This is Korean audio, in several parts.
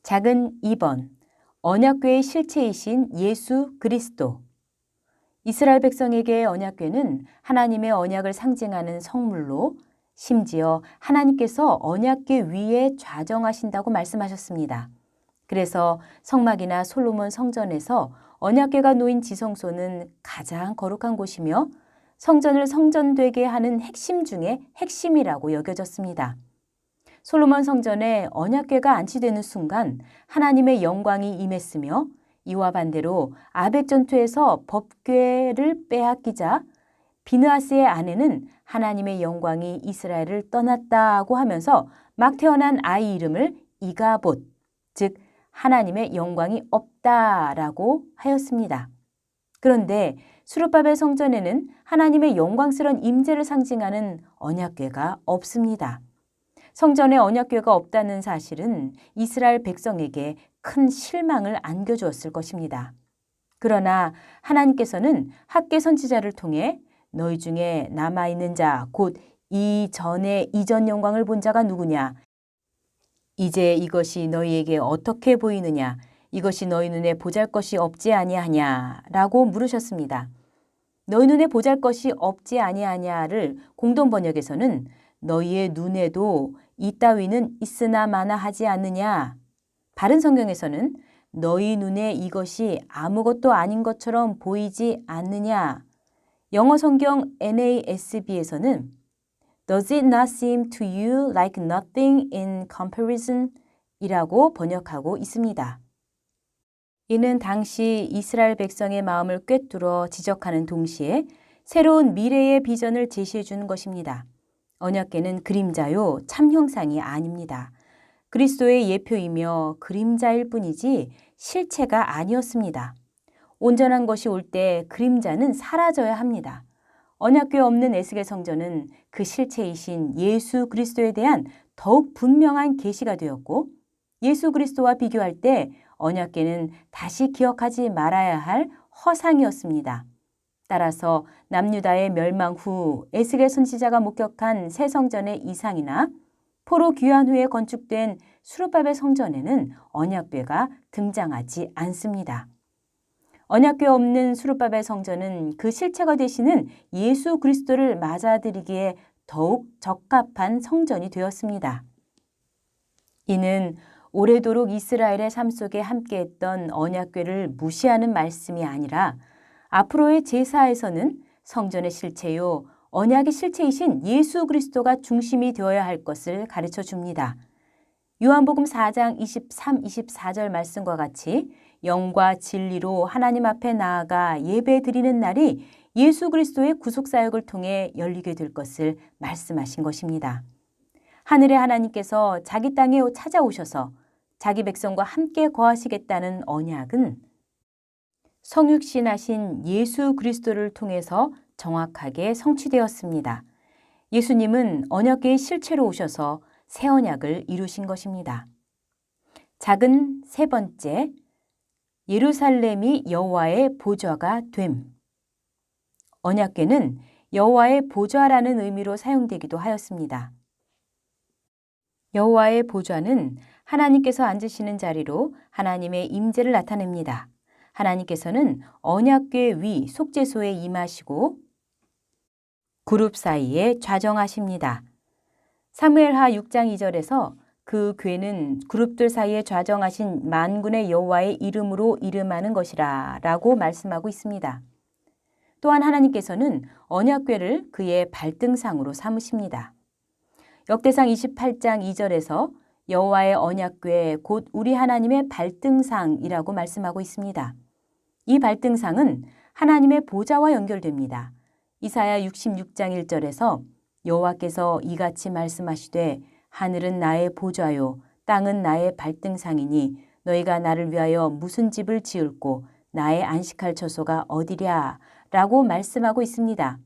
작은 2번 언약궤의 실체이신 예수 그리스도. 이스라엘 백성에게 언약궤는 하나님의 언약을 상징하는 성물로 심지어 하나님께서 언약궤 위에 좌정하신다고 말씀하셨습니다. 그래서 성막이나 솔로몬 성전에서 언약궤가 놓인 지성소는 가장 거룩한 곳이며 성전을 성전되게 하는 핵심 중에 핵심이라고 여겨졌습니다. 솔로몬 성전에 언약궤가 안치되는 순간 하나님의 영광이 임했으며 이와 반대로 아벡 전투에서 법궤를 빼앗기자 비느하스의 아내는 하나님의 영광이 이스라엘을 떠났다고 하면서 막 태어난 아이 이름을 이가봇, 즉 하나님의 영광이 없다라고 하였습니다. 그런데 수르바벨 성전에는 하나님의 영광스러운 임재를 상징하는 언약궤가 없습니다. 성전에 언약궤가 없다는 사실은 이스라엘 백성에게 큰 실망을 안겨주었을 것입니다. 그러나 하나님께서는 학궤 선지자를 통해 너희 중에 남아있는 자, 곧 이전에 이전 영광을 본 자가 누구냐? 이제 이것이 너희에게 어떻게 보이느냐? 이것이 너희 눈에 보잘것이 없지 아니하냐? 라고 물으셨습니다. 너희 눈에 보잘것이 없지 아니하냐를 공동 번역에서는 너희의 눈에도 이 따위는 있으나 마나 하지 않느냐? 바른 성경에서는 너희 눈에 이것이 아무것도 아닌 것처럼 보이지 않느냐? 영어 성경 NASB에서는 Does it not seem to you like nothing in comparison? 이라고 번역하고 있습니다. 이는 당시 이스라엘 백성의 마음을 꿰뚫어 지적하는 동시에 새로운 미래의 비전을 제시해 주는 것입니다. 언약궤는 그림자요, 참 형상이 아닙니다. 그리스도의 예표이며 그림자일 뿐이지 실체가 아니었습니다. 온전한 것이 올 때 그림자는 사라져야 합니다. 언약궤 없는 에스겔 성전은 그 실체이신 예수 그리스도에 대한 더욱 분명한 계시가 되었고 예수 그리스도와 비교할 때 언약궤는 다시 기억하지 말아야 할 허상이었습니다. 따라서 남유다의 멸망 후 에스겔 선지자가 목격한 새 성전의 이상이나 포로 귀환 후에 건축된 수르바벨 성전에는 언약궤가 등장하지 않습니다. 언약궤 없는 수르바벨 성전은 그 실체가 되시는 예수 그리스도를 맞아들이기에 더욱 적합한 성전이 되었습니다. 이는 오래도록 이스라엘의 삶 속에 함께했던 언약궤를 무시하는 말씀이 아니라 앞으로의 제사에서는 성전의 실체요, 언약의 실체이신 예수 그리스도가 중심이 되어야 할 것을 가르쳐 줍니다. 요한복음 4장 23, 24절 말씀과 같이 영과 진리로 하나님 앞에 나아가 예배 드리는 날이 예수 그리스도의 구속사역을 통해 열리게 될 것을 말씀하신 것입니다. 하늘의 하나님께서 자기 땅에 찾아오셔서 자기 백성과 함께 거하시겠다는 언약은 성육신하신 예수 그리스도를 통해서 정확하게 성취되었습니다. 예수님은 언약궤의 실체로 오셔서 새 언약을 이루신 것입니다. 작은 세 번째, 예루살렘이 여호와의 보좌가 됨. 언약궤는 여호와의 보좌라는 의미로 사용되기도 하였습니다. 여호와의 보좌는 하나님께서 앉으시는 자리로 하나님의 임재를 나타냅니다. 하나님께서는 언약궤 위 속죄소에 임하시고 그룹 사이에 좌정하십니다. 사무엘하 6장 2절에서 그 궤는 그룹들 사이에 좌정하신 만군의 여호와의 이름으로 이름하는 것이라 라고 말씀하고 있습니다. 또한 하나님께서는 언약궤를 그의 발등상으로 삼으십니다. 역대상 28장 2절에서 여호와의 언약궤 곧 우리 하나님의 발등상이라고 말씀하고 있습니다. 이 발등상은 하나님의 보좌와 연결됩니다. 이사야 66장 1절에서 여호와께서 이같이 말씀하시되 하늘은 나의 보좌요 땅은 나의 발등상이니 너희가 나를 위하여 무슨 집을 지을고 나의 안식할 처소가 어디랴 라고 말씀하고 있습니다.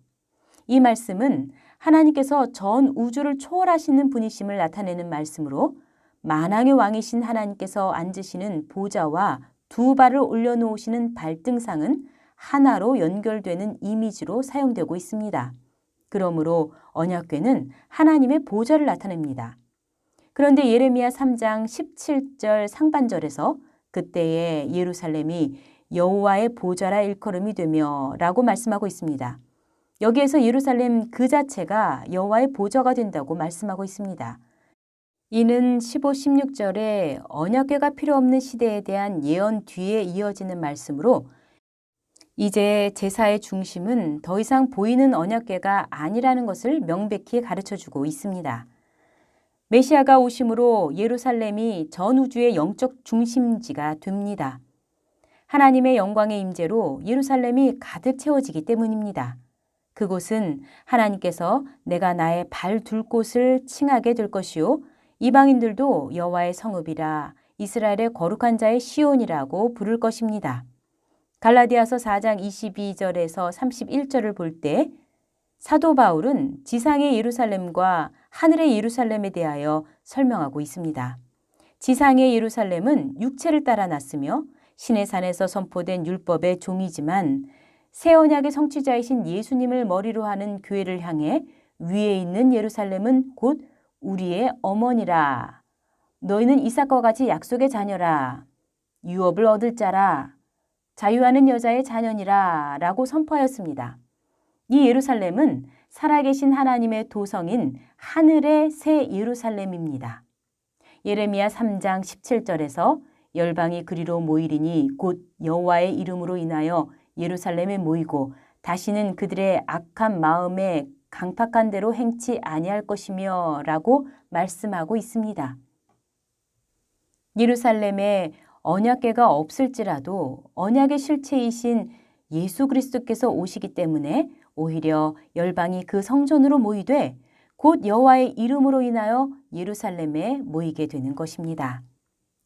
이 말씀은 하나님께서 전 우주를 초월하시는 분이심을 나타내는 말씀으로 만왕의 왕이신 하나님께서 앉으시는 보좌와 두 발을 올려놓으시는 발등상은 하나로 연결되는 이미지로 사용되고 있습니다. 그러므로 언약궤는 하나님의 보좌를 나타냅니다. 그런데 예레미야 3장 17절 상반절에서 그때에 예루살렘이 여호와의 보좌라 일컬음이 되며 라고 말씀하고 있습니다. 여기에서 예루살렘 그 자체가 여호와의 보좌가 된다고 말씀하고 있습니다. 이는 15, 16절에 언약궤가 필요 없는 시대에 대한 예언 뒤에 이어지는 말씀으로 이제 제사의 중심은 더 이상 보이는 언약궤가 아니라는 것을 명백히 가르쳐주고 있습니다. 메시아가 오심으로 예루살렘이 전 우주의 영적 중심지가 됩니다. 하나님의 영광의 임재로 예루살렘이 가득 채워지기 때문입니다. 그곳은 하나님께서 내가 나의 발 둘 곳을 칭하게 될 것이요 이방인들도 여호와의 성읍이라 이스라엘의 거룩한 자의 시온이라고 부를 것입니다. 갈라디아서 4장 22절에서 31절을 볼 때 사도 바울은 지상의 예루살렘과 하늘의 예루살렘에 대하여 설명하고 있습니다. 지상의 예루살렘은 육체를 따라 났으며 신의 산에서 선포된 율법의 종이지만 새 언약의 성취자이신 예수님을 머리로 하는 교회를 향해 위에 있는 예루살렘은 곧 우리의 어머니라. 너희는 이삭과 같이 약속의 자녀라. 유업을 얻을 자라. 자유하는 여자의 자녀니라 라고 선포하였습니다. 이 예루살렘은 살아계신 하나님의 도성인 하늘의 새 예루살렘입니다. 예레미야 3장 17절에서 열방이 그리로 모이리니 곧 여호와의 이름으로 인하여 예루살렘에 모이고 다시는 그들의 악한 마음에 강팍한 대로 행치 아니할 것이며 라고 말씀하고 있습니다. 예루살렘에 언약궤가 없을지라도 언약의 실체이신 예수 그리스도께서 오시기 때문에 오히려 열방이 그 성전으로 모이되 곧 여호와의 이름으로 인하여 예루살렘에 모이게 되는 것입니다.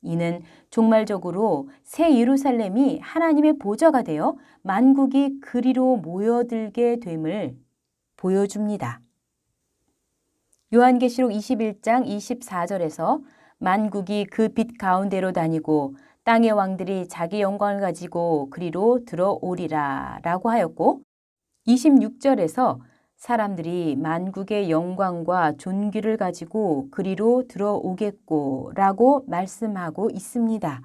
이는 종말적으로 새 예루살렘이 하나님의 보좌가 되어 만국이 그리로 모여들게 됨을 보여줍니다. 요한계시록 21장 24절에서 만국이 그 빛 가운데로 다니고 땅의 왕들이 자기 영광을 가지고 그리로 들어오리라 라고 하였고 26절에서 사람들이 만국의 영광과 존귀를 가지고 그리로 들어오겠고 라고 말씀하고 있습니다.